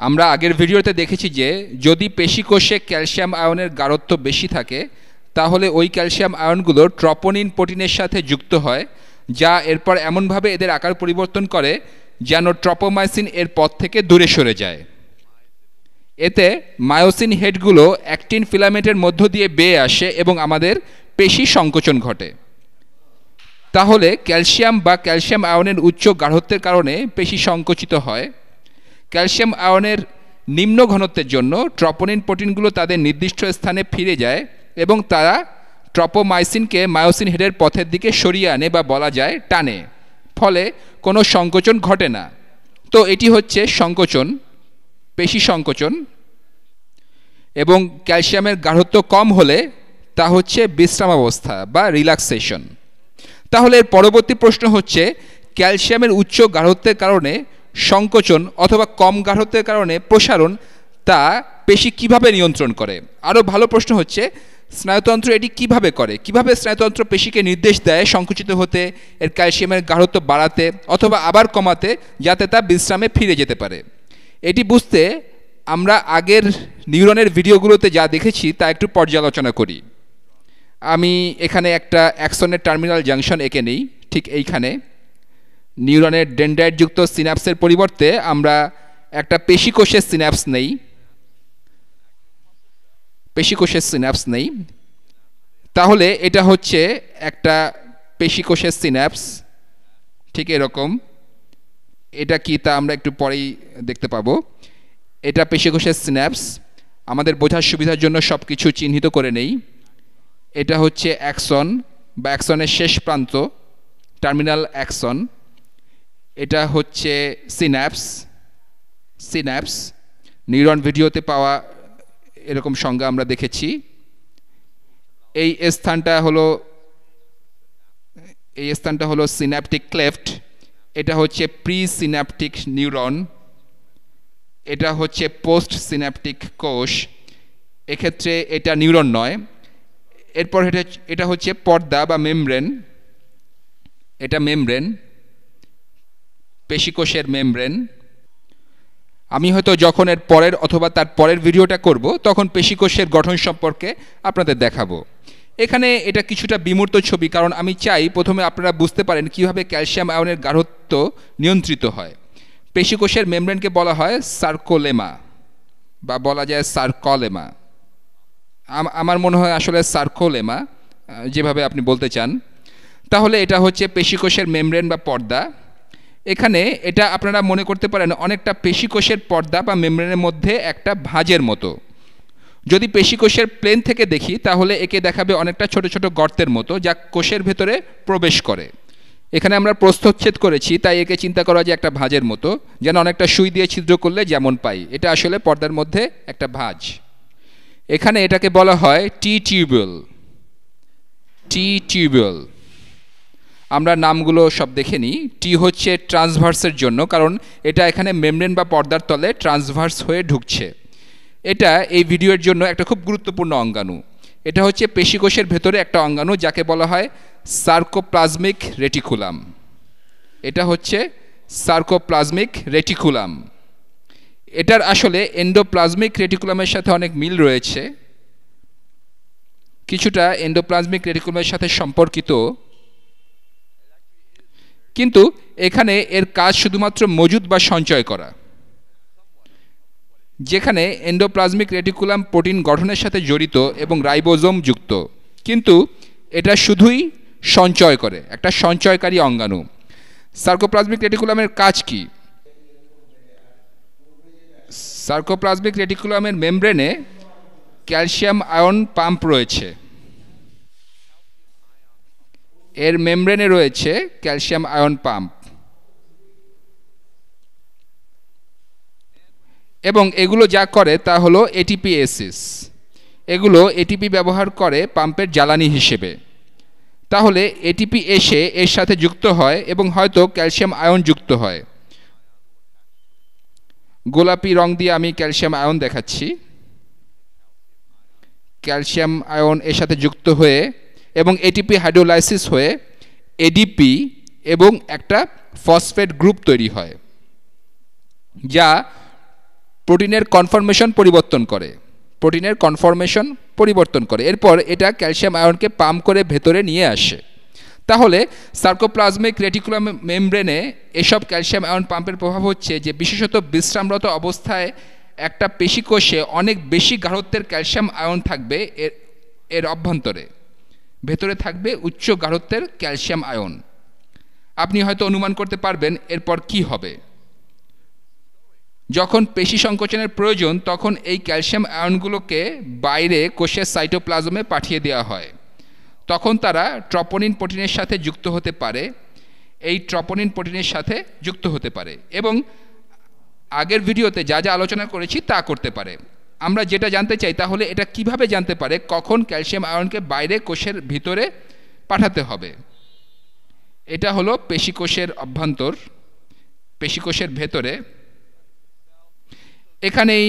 আমরা আগের ভিডিওতে দেখেছি যে যদি পেশিকোষে ক্যালসিয়াম আয়নের গাঢ়ত্ব বেশি থাকে তাহলে ওই ক্যালসিয়াম আয়নগুলো ট্রপোনিন প্রোটিনের সাথে যুক্ত হয়, যা এরপর এমনভাবে এদের আকার পরিবর্তন করে যেন ট্রপোমাইসিন এর পথ থেকে দূরে সরে যায়। এতে মায়োসিন হেডগুলো অ্যাক্টিন ফিলামেন্টের মধ্য দিয়ে বেয়ে আসে এবং আমাদের পেশি সংকোচন ঘটে। তাহলে ক্যালসিয়াম বা ক্যালসিয়াম আয়নের উচ্চ গাঢ়ত্বের কারণে পেশি সংকুচিত হয়। ক্যালসিয়াম আয়নের নিম্ন ঘনত্বের জন্য ট্রপোনিন প্রোটিনগুলো তাদের নির্দিষ্ট স্থানে ফিরে যায় এবং তারা ট্রপোমাইসিনকে মায়োসিন হেডের পথের দিকে সরিয়ে আনে বা বলা যায় টানে, ফলে কোনো সংকোচন ঘটে না। তো এটি হচ্ছে সংকোচন, পেশি সংকোচন। এবং ক্যালসিয়ামের গাঢ়ত্ব কম হলে তা হচ্ছে বিশ্রামাবস্থা বা রিল্যাক্সেশন। তাহলে এর পরবর্তী প্রশ্ন হচ্ছে, ক্যালসিয়ামের উচ্চ গাঢ়ত্বের কারণে সংকোচন অথবা কম গাঢ়ত্বের কারণে প্রসারণ তা পেশি কিভাবে নিয়ন্ত্রণ করে? আরও ভালো প্রশ্ন হচ্ছে, স্নায়ুতন্ত্র এটি কিভাবে করে? কিভাবে স্নায়ুতন্ত্র পেশিকে নির্দেশ দেয় সংকুচিত হতে, এর ক্যালসিয়ামের গাঢ়ত্ব বাড়াতে অথবা আবার কমাতে, যাতে তা বিশ্রামে ফিরে যেতে পারে? এটি বুঝতে আমরা আগের নিউরনের ভিডিওগুলোতে যা দেখেছি তা একটু পর্যালোচনা করি। আমি এখানে একটা অ্যাক্সনের টার্মিনাল জাংশন এঁকে নেই, ঠিক এইখানে নিউরনের ডেনড্রাইটযুক্ত সিনাপসের পরিবর্তে আমরা একটা পেশিকোষের সিনাপস নেই। তাহলে এটা হচ্ছে একটা পেশিকোষের সিনাপস, ঠিক এরকম। এটা কি তা আমরা একটু পরেই দেখতে পাবো। এটা পেশিকোষের সিনাপস। আমাদের বোঝার সুবিধার জন্য সব কিছু চিহ্নিত করে নেই। এটা হচ্ছে অ্যাক্সন বা অ্যাক্সনের শেষ প্রান্ত, টার্মিনাল অ্যাক্সন। এটা হচ্ছে সিনাপস। নিউরন ভিডিওতে পাওয়া এরকম সংজ্ঞা আমরা দেখেছি। এই স্থানটা হলো সিন্যাপটিক ক্লেফট। এটা হচ্ছে প্রি সিন্যাপটিক নিউরন। এটা হচ্ছে পোস্ট সিন্যাপটিক কোষ। এক্ষেত্রে এটা নিউরন নয়। এরপর এটা হচ্ছে পর্দা বা মেমব্রেন। এটা মেমব্রেন, পেশিকোষের মেমব্রেন। আমি হয়তো যখন এর পরের অথবা তার পরের ভিডিওটা করব তখন পেশিকোষের গঠন সম্পর্কে আপনাদের দেখাবো। এখানে এটা কিছুটা বিমূর্ত ছবি, কারণ আমি চাই প্রথমে আপনারা বুঝতে পারেন কিভাবে ক্যালসিয়াম আয়নের গাঢ়ত্ব নিয়ন্ত্রিত হয়। পেশিকোষের মেমব্রেনকে বলা হয় সার্কোলেমা বা বলা যায় সার্কলেমা। আমার মনে হয় আসলে সার্কোলেমা, যেভাবে আপনি বলতে চান। তাহলে এটা হচ্ছে পেশিকোষের মেমব্রেন বা পর্দা। এখানে এটা আপনারা মনে করতে পারেন অনেকটা পেশিকোষের পর্দা বা মেমব্রেনের মধ্যে একটা ভাঁজের মতো। যদি পেশিকোষের প্লেন থেকে দেখি তাহলে একে দেখাবে অনেকটা ছোট ছোট গর্তের মতো, যা কোষের ভেতরে প্রবেশ করে। এখানে আমরা প্রস্থচ্ছেদ করেছি, তাই একে চিন্তা করা যায় একটা ভাঁজের মতো, যেন অনেকটা সুই দিয়ে ছিদ্র করলে যেমন পাই। এটা আসলে পর্দার মধ্যে একটা ভাঁজ। এখানে এটাকে বলা হয় টি টিউবুল। আমরা নামগুলো সব দেখে নিই। টি হচ্ছে ট্রান্সভার্সের জন্য, কারণ এটা এখানে মেমব্রেন বা পর্দার তলে ট্রান্সভার্স হয়ে ঢুকছে। এটা এই ভিডিওর জন্য একটা খুব গুরুত্বপূর্ণ অঙ্গাণু। এটা হচ্ছে পেশিকোষের ভেতরে একটা অঙ্গাণু যাকে বলা হয় সার্কোপ্লাজমিক রেটিকুলাম। এটা হচ্ছে সার্কোপ্লাজমিক রেটিকুলাম। এটার আসলে এন্ডোপ্লাজমিক রেটিকুলামের সাথে অনেক মিল রয়েছে, কিছুটা এন্ডোপ্লাজমিক রেটিকুলামের সাথে সম্পর্কিত, কিন্তু এখানে এর কাজ শুধুমাত্র মজুদ বা সঞ্চয় করা। যেখানে এন্ডোপ্লাজমিক রেটিকুলাম প্রোটিন গঠনের সাথে জড়িত এবং রাইবোজোম যুক্ত, কিন্তু এটা শুধুই সঞ্চয় করে, একটা সঞ্চয়কারী অঙ্গাণু। সার্কোপ্লাজমিক রেটিকুলামের কাজ কি? সার্কোপ্লাজমিক রেটিকুলামের মেমব্রেনে ক্যালসিয়াম আয়ন পাম্প রয়েছে। এর মেমব্রেনে রয়েছে ক্যালসিয়াম আয়ন পাম্প, এবং এগুলো যা করে তা হলো এটিপিএসিস। এগুলো এটিপি ব্যবহার করে পাম্পের জ্বালানি হিসেবে। তাহলে এটিপি এসে এর সাথে যুক্ত হয় এবং হয়তো ক্যালসিয়াম আয়ন যুক্ত হয়। গোলাপি রং দিয়ে আমি ক্যালসিয়াম আয়ন দেখাচ্ছি। ক্যালসিয়াম আয়ন এর সাথে যুক্ত হয়ে এবং এটিপি হাইড্রোলাইসিস হয়ে এডিপি এবং একটা ফসফেট গ্রুপ তৈরি হয়, যা প্রোটিনের কনফরমেশন পরিবর্তন করে এরপর এটা ক্যালসিয়াম আয়নকে পাম্প করে ভেতরে নিয়ে আসে। তাহলে সার্কোপ্লাজমিক রেটিকুলাম মেমব্রেনে এসব ক্যালসিয়াম আয়ন পাম্পের প্রভাব হচ্ছে যে বিশেষত বিশ্রামরত অবস্থায় একটা পেশিকোষে অনেক বেশি গাঢ়ত্বের ক্যালসিয়াম আয়ন থাকবে, এর অভ্যন্তরে ভেতরে থাকবে উচ্চ গাঢ়ত্বের ক্যালসিয়াম আয়ন। আপনি হয়তো অনুমান করতে পারবেন এরপর কি হবে। যখন পেশি সংকোচনের প্রয়োজন তখন এই ক্যালসিয়াম আয়নগুলোকে বাইরে কোষের সাইটোপ্লাজমে পাঠিয়ে দেওয়া হয়। তখন তারা ট্রপোনিন প্রোটিনের সাথে যুক্ত হতে পারে, এবং আগের ভিডিওতে যা যা আলোচনা করেছি তা করতে পারে। আমরা যেটা জানতে চাই তাহলে এটা কিভাবে জানতে পারে কখন ক্যালসিয়াম আয়নকে বাইরে কোষের ভিতরে পাঠাতে হবে। এটা হলো পেশিকোষের অভ্যন্তর, পেশিকোষের ভেতরে। এখানেই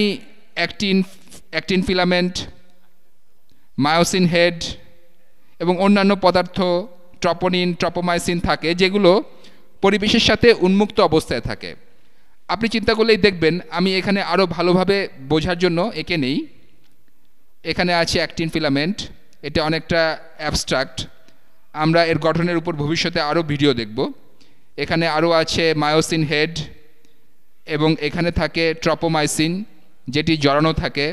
অ্যাক্টিন ফিলামেন্ট, মায়োসিন হেড এবং অন্যান্য পদার্থ ট্রপোনিন, ট্রপোমাইসিন থাকে, যেগুলো পরিবেশের সাথে উন্মুক্ত অবস্থায় থাকে। আপনি চিন্তা করলেই দেখবেন, আমি এখানে আরও ভালোভাবে বোঝার জন্য এঁকে নেই। এখানে আছে অ্যাক্টিন ফিলামেন্ট, এটা অনেকটা অ্যাবস্ট্রাক্ট, আমরা এর গঠনের উপর ভবিষ্যতে আরও ভিডিও দেখব। এখানে আরও আছে মায়োসিন হেড, এবং এখানে থাকে ট্রপোমাইসিন যেটি জড়ানো থাকে,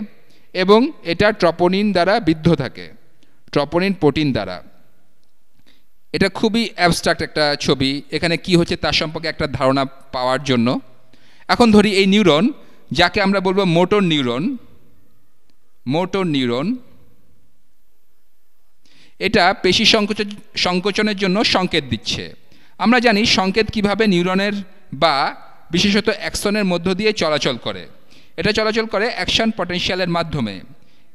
এবং এটা ট্রপোনিন দ্বারা বিদ্ধ থাকে, ট্রপোনিন প্রোটিন দ্বারা। এটা খুবই অ্যাবস্ট্রাক্ট একটা ছবি, এখানে কি হচ্ছে তার সম্পর্কে একটা ধারণা পাওয়ার জন্য। এখন ধরি এই নিউরন, যাকে আমরা বলবো মোটর নিউরন, এটা পেশি সংকোচনের জন্য সংকেত দিচ্ছে। আমরা জানি সংকেত কিভাবে নিউরনের বা বিশেষত অ্যাক্সনের মধ্য দিয়ে চলাচল করে। এটা চলাচল করে অ্যাকশন পটেনশিয়ালের মাধ্যমে।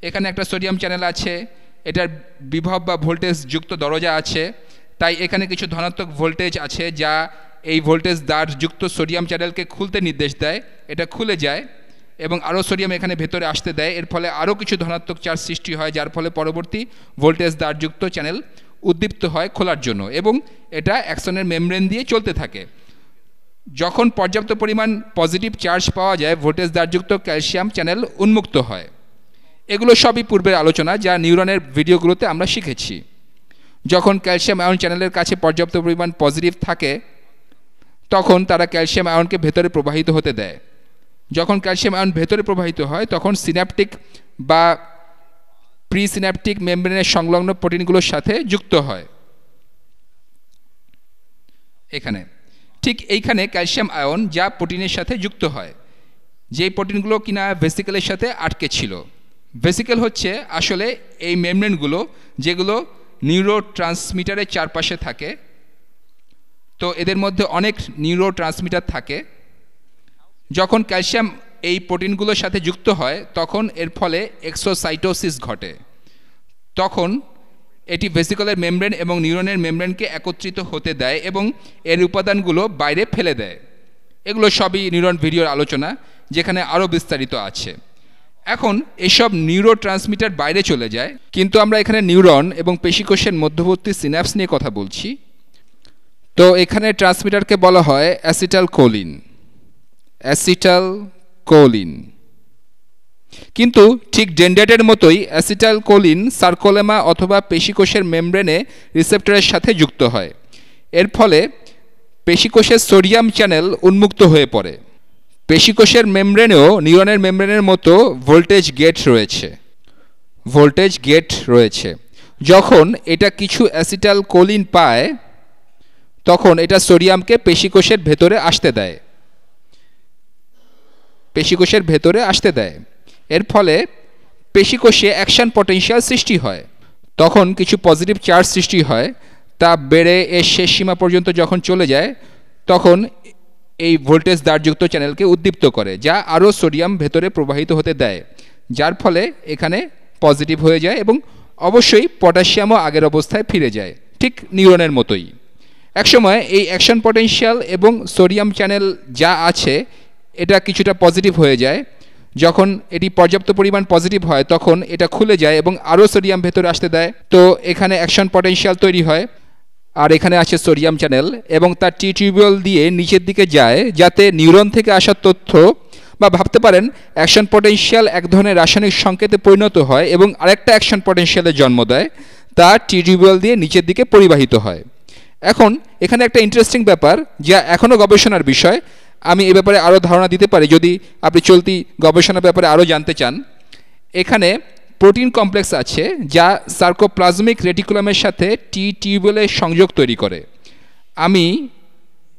এখানে একটা সোডিয়াম চ্যানেল আছে, এটার বিভব বা ভোল্টেজ যুক্ত দরজা আছে, তাই এখানে কিছু ধনাত্মক ভোল্টেজ আছে যা এই ভোল্টেজ দ্বার যুক্ত সোডিয়াম চ্যানেলকে খুলতে নির্দেশ দেয়। এটা খুলে যায় এবং আরও সোডিয়াম এখানে ভেতরে আসতে দেয়, এর ফলে আরও কিছু ধনাত্মক চার্জ সৃষ্টি হয়, যার ফলে পরবর্তী ভোল্টেজ দ্বারযুক্ত চ্যানেল উদ্দীপ্ত হয় খোলার জন্য, এবং এটা অ্যাক্সনের মেমব্রেন দিয়ে চলতে থাকে। যখন পর্যাপ্ত পরিমাণ পজিটিভ চার্জ পাওয়া যায়, ভোল্টেজ দ্বারযুক্ত ক্যালসিয়াম চ্যানেল উন্মুক্ত হয়। এগুলো সবই পূর্বের আলোচনা, যা নিউরনের ভিডিওগুলোতে আমরা শিখেছি। যখন ক্যালসিয়াম আয়ন চ্যানেলের কাছে পর্যাপ্ত পরিমাণ পজিটিভ থাকে, তখন তারা ক্যালসিয়াম আয়নকে ভেতরে প্রবাহিত হতে দেয়। যখন ক্যালসিয়াম আয়ন ভেতরে প্রবাহিত হয়, তখন সিন্যাপটিক বা প্রিসিন্যাপটিক মেমব্রেনের সংলগ্ন প্রোটিনগুলোর সাথে যুক্ত হয়। এখানে ঠিক এইখানে ক্যালসিয়াম আয়ন যা প্রোটিনের সাথে যুক্ত হয়, যেই প্রোটিনগুলো কিনা ভেসিকেলের সাথে আটকে ছিল। ভেসিকেল হচ্ছে আসলে এই মেমব্রেনগুলো, যেগুলো নিউরো ট্রান্সমিটারের চারপাশে থাকে। তো এদের মধ্যে অনেক নিউরো ট্রান্সমিটার থাকে। যখন ক্যালসিয়াম এই প্রোটিনগুলোর সাথে যুক্ত হয়, তখন এর ফলে এক্সোসাইটোসিস ঘটে। তখন এটি ভেসিকলের মেমব্রেন এবং নিউরনের মেমব্রেনকে একত্রিত হতে দেয় এবং এর উপাদানগুলো বাইরে ফেলে দেয়। এগুলো সবই নিউরন ভিডিওর আলোচনা, যেখানে আরও বিস্তারিত আছে। এখন এসব নিউরো ট্রান্সমিটার বাইরে চলে যায়, কিন্তু আমরা এখানে নিউরন এবং পেশিকোষের মধ্যবর্তী সিনাপস নিয়ে কথা বলছি। তো এখানে ট্রান্সমিটারকে বলা হয় অ্যাসিটাইলকোলিন। কিন্তু ঠিক ডেনড্রাইটের মতোই অ্যাসিটাইলকোলিন সার্কোলেমা অথবা পেশিকোষের মেমব্রেনে রিসেপ্টরের সাথে যুক্ত হয়। এর ফলে পেশিকোষের সোডিয়াম চ্যানেল উন্মুক্ত হয়ে পড়ে। পেশিকোষের মেমব্রেনেও নিউরনের মেমব্রেনের মতো ভোল্টেজ গেট রয়েছে। যখন এটা কিছু অ্যাসিটাইলকোলিন পায়, তখন এটা সোডিয়ামকে পেশিকোষের ভেতরে আসতে দেয়। এর ফলে পেশিকোষে অ্যাকশন পটেনশিয়াল সৃষ্টি হয়। তখন কিছু পজিটিভ চার্জ সৃষ্টি হয়, তা বেড়ে এর শেষ সীমা পর্যন্ত যখন চলে যায়, তখন এই ভোল্টেজ দ্বারযুক্ত চ্যানেলকে উদ্দীপ্ত করে, যা আরও সোডিয়াম ভেতরে প্রবাহিত হতে দেয়, যার ফলে এখানে পজিটিভ হয়ে যায় এবং অবশ্যই পটাশিয়ামও আগের অবস্থায় ফিরে যায়, ঠিক নিউরনের মতোই। একসময় এই অ্যাকশন পটেনশিয়াল এবং সোডিয়াম চ্যানেল যা আছে, এটা কিছুটা পজিটিভ হয়ে যায়। যখন এটি পর্যাপ্ত পরিমাণ পজিটিভ হয়, তখন এটা খুলে যায় এবং আরও সোডিয়াম ভেতরে আসতে দেয়। তো এখানে অ্যাকশন পটেনশিয়াল তৈরি হয়। আর এখানে আছে সোডিয়াম চ্যানেল এবং তার টি টিউবিউল দিয়ে নিচের দিকে যায় যাতে নিউরন থেকে আসা তথ্য বা ভাবতে পারেন অ্যাকশন পটেনশিয়াল এক ধরনের রাসায়নিক সংকেতে পরিণত হয় এবং আরেকটা অ্যাকশন পটেনশিয়ালের জন্ম দেয়, তা টি টিউবিউল দিয়ে নিচের দিকে পরিবাহিত হয়। এখন এখানে একটা ইন্টারেস্টিং ব্যাপার যা এখনও গবেষণার বিষয়, আমি এ ব্যাপারে আরও ধারণা দিতে পারি যদি আপনি চলতি গবেষণার ব্যাপারে আরও জানতে চান। এখানে প্রোটিন কমপ্লেক্স আছে যা সার্কোপ্লাজমিক রেটিকুলামের সাথে টি টিউবিউলের সংযোগ তৈরি করে। আমি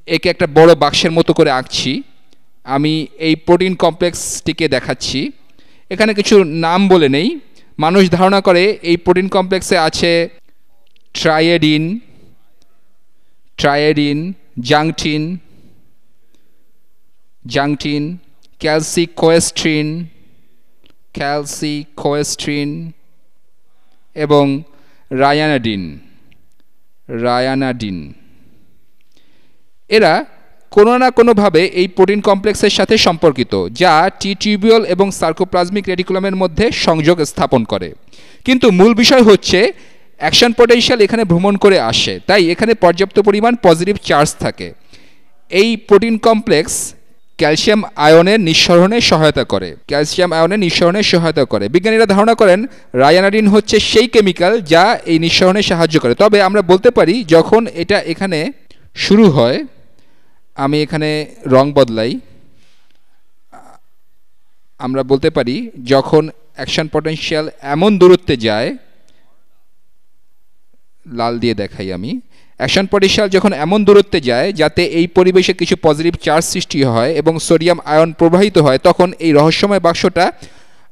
একে একটা বড় বাক্সের মতো করে আঁকছি, আমি এই প্রোটিন কমপ্লেক্সটিকে দেখাচ্ছি। এখানে কিছু নাম বলে নেই, মানুষ ধারণা করে এই প্রোটিন কমপ্লেক্সে আছে ট্রাইয়েডিন, জাংটিন, ক্যালসিকোয়েস্ট্রিন এবং রায়ানাডিন। এরা কোনো না কোনোভাবে এই প্রোটিন কমপ্লেক্সের সাথে সম্পর্কিত, যা টি টিউবিউল এবং সার্কোপ্লাজমিক রেটিকুলামের মধ্যে সংযোগ স্থাপন করে। কিন্তু মূল বিষয় হচ্ছে অ্যাকশন পটেনশিয়াল এখানে ভ্রমণ করে আসে, তাই এখানে পর্যাপ্ত পরিমাণ পজিটিভ চার্জ থাকে। এই প্রোটিন কমপ্লেক্স ক্যালসিয়াম আয়নের নিঃসরণে সহায়তা করে। বিজ্ঞানীরা ধারণা করেন রায়ানাডিন হচ্ছে সেই কেমিক্যাল যা এই নিঃসরণে সাহায্য করে। তবে আমরা বলতে পারি যখন এটা এখানে শুরু হয়, আমি এখানে রং বদলাই, আমরা বলতে পারি যখন অ্যাকশন পটেনশিয়াল এমন দূরত্বে যায়, লাল দিয়ে দেখাই আমি, অ্যাকশন পটেনশিয়াল যখন এমন দূরত্বে যায় যাতে এই পরিবেশে কিছু পজিটিভ চার্জ সৃষ্টি হয় এবং সোডিয়াম আয়ন প্রবাহিত হয়, তখন এই রহস্যময় বাক্সটা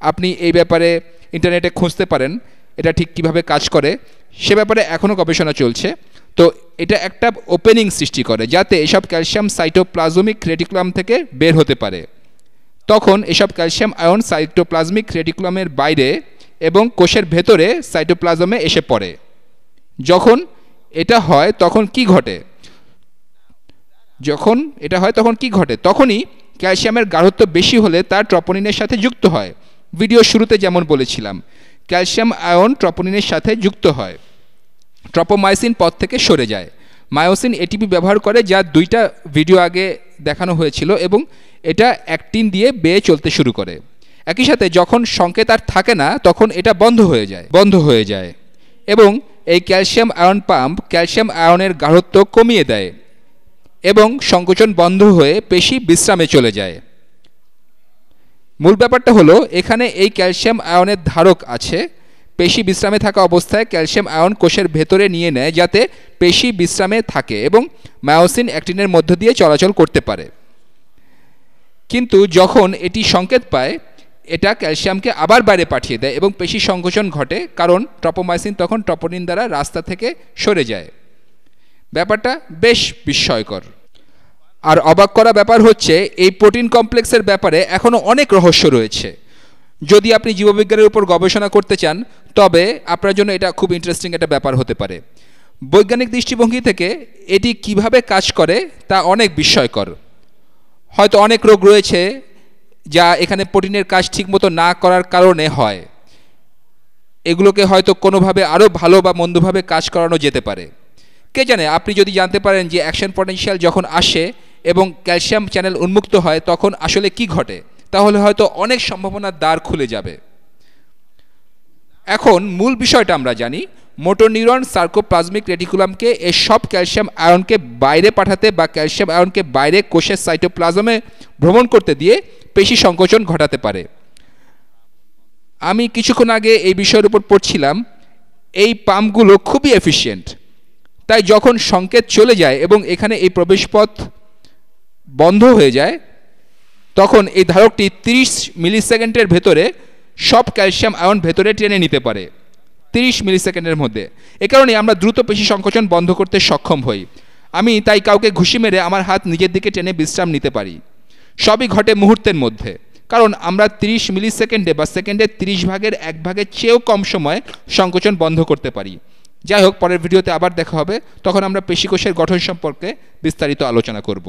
আপনি এই ব্যাপারে ইন্টারনেটে খুঁজতে পারেন এটা ঠিক কিভাবে কাজ করে, সে ব্যাপারে এখনও গবেষণা চলছে। তো এটা একটা ওপেনিং সৃষ্টি করে যাতে এসব ক্যালসিয়াম সাইটোপ্লাজমিক রেটিকুলাম থেকে বের হতে পারে। তখন এসব ক্যালসিয়াম আয়ন সাইটোপ্লাজমিক রেটিকুলামের বাইরে এবং কোষের ভেতরে সাইটোপ্লাজমে এসে পড়ে। যখন এটা হয় তখন কি ঘটে? তখনই ক্যালসিয়ামের গাঢ়ত্ব বেশি হলে তা ট্রপোনিনের সাথে যুক্ত হয়। ভিডিও শুরুতে যেমন বলেছিলাম, ক্যালসিয়াম আয়ন ট্রপোনিনের সাথে যুক্ত হয়, ট্রপোমাইসিন পথ থেকে সরে যায়। মায়োসিন এটিপি ব্যবহার করে, যা দুইটা ভিডিও আগে দেখানো হয়েছিল, এবং এটা অ্যাক্টিন দিয়ে বেয়ে চলতে শুরু করে। একই সাথে যখন সংকেত আর থাকে না তখন এটা বন্ধ হয়ে যায় এবং এই ক্যালসিয়াম আয়ন পাম্প ক্যালসিয়াম আয়নের গাঢ়ত্ব কমিয়ে দেয় এবং সংকোচন বন্ধ হয়ে পেশি বিশ্রামে চলে যায়। মূল ব্যাপারটা হলো এখানে এই ক্যালসিয়াম আয়নের ধারক আছে। পেশি বিশ্রামে থাকা অবস্থায় ক্যালসিয়াম আয়ন কোষের ভেতরে নিয়ে নেয় যাতে পেশি বিশ্রামে থাকে এবং মায়োসিন অ্যাক্টিনের মধ্য দিয়ে চলাচল করতে পারে। কিন্তু যখন এটি সংকেত পায়, এটা ক্যালসিয়ামকে আবার বাইরে পাঠিয়ে দেয় এবং পেশি সংকোচন ঘটে, কারণ ট্রপোমাইসিন তখন ট্রপোনিন দ্বারা রাস্তা থেকে সরে যায়। ব্যাপারটা বেশ বিস্ময়কর। আর অবাক করা ব্যাপার হচ্ছে এই প্রোটিন কমপ্লেক্সের ব্যাপারে এখনও অনেক রহস্য রয়েছে। যদি আপনি জীববিজ্ঞানের উপর গবেষণা করতে চান তবে আপনার জন্য এটা খুব ইন্টারেস্টিং একটা ব্যাপার হতে পারে। বৈজ্ঞানিক দৃষ্টিভঙ্গি থেকে এটি কিভাবে কাজ করে তা অনেক বিস্ময়কর। হয়তো অনেক রোগ রয়েছে যা এখানে প্রোটিনের কাজ ঠিকমতো না করার কারণে হয়, এগুলোকে হয়তো কোনোভাবে আরও ভালো বা মন্দভাবে কাজ করানো যেতে পারে। কে জানে, আপনি যদি জানতে পারেন যে অ্যাকশন পটেনশিয়াল যখন আসে এবং ক্যালসিয়াম চ্যানেল উন্মুক্ত হয় তখন আসলে কি ঘটে, তাহলে হয়তো অনেক সম্ভাবনার দ্বার খুলে যাবে। এখন মূল বিষয়টা আমরা জানি, মোটর নিউরন সার্কোপ্লাজমিক রেটিকুলামকে এই সব ক্যালসিয়াম আয়নকে বাইরে পাঠাতে বা ক্যালসিয়াম আয়নকে বাইরে কোষের সাইটোপ্লাজমে ভ্রমণ করতে দিয়ে পেশি সংকোচন ঘটাতে পারে। আমি কিছুক্ষণ আগে এই বিষয়ের উপর পড়ছিলাম, এই পাম্পগুলো খুবই এফিশিয়েন্ট, তাই যখন সংকেত চলে যায় এবং এখানে এই প্রবেশপথ বন্ধ হয়ে যায় তখন এই ধারকটি 30 মিলিসেকেন্ডের ভেতরে সব ক্যালসিয়াম আয়ন ভেতরে টেনে নিতে পারে, 30 মিলিসেকেন্ডের মধ্যে। এ কারণে আমরা দ্রুত পেশি সংকোচন বন্ধ করতে সক্ষম হই। আমি তাই কাউকে ঘুষি মেরে আমার হাত নিজের দিকে টেনে বিশ্রাম নিতে পারি। সবই ঘটে মুহূর্তের মধ্যে, কারণ আমরা 30 মিলিসেকেন্ডে বা সেকেন্ডের 30 ভাগের 1 ভাগের চেয়েও কম সময় সংকোচন বন্ধ করতে পারি। যাই হোক, পরের ভিডিওতে আবার দেখা হবে, তখন আমরা পেশিকোষের গঠন সম্পর্কে বিস্তারিত আলোচনা করব।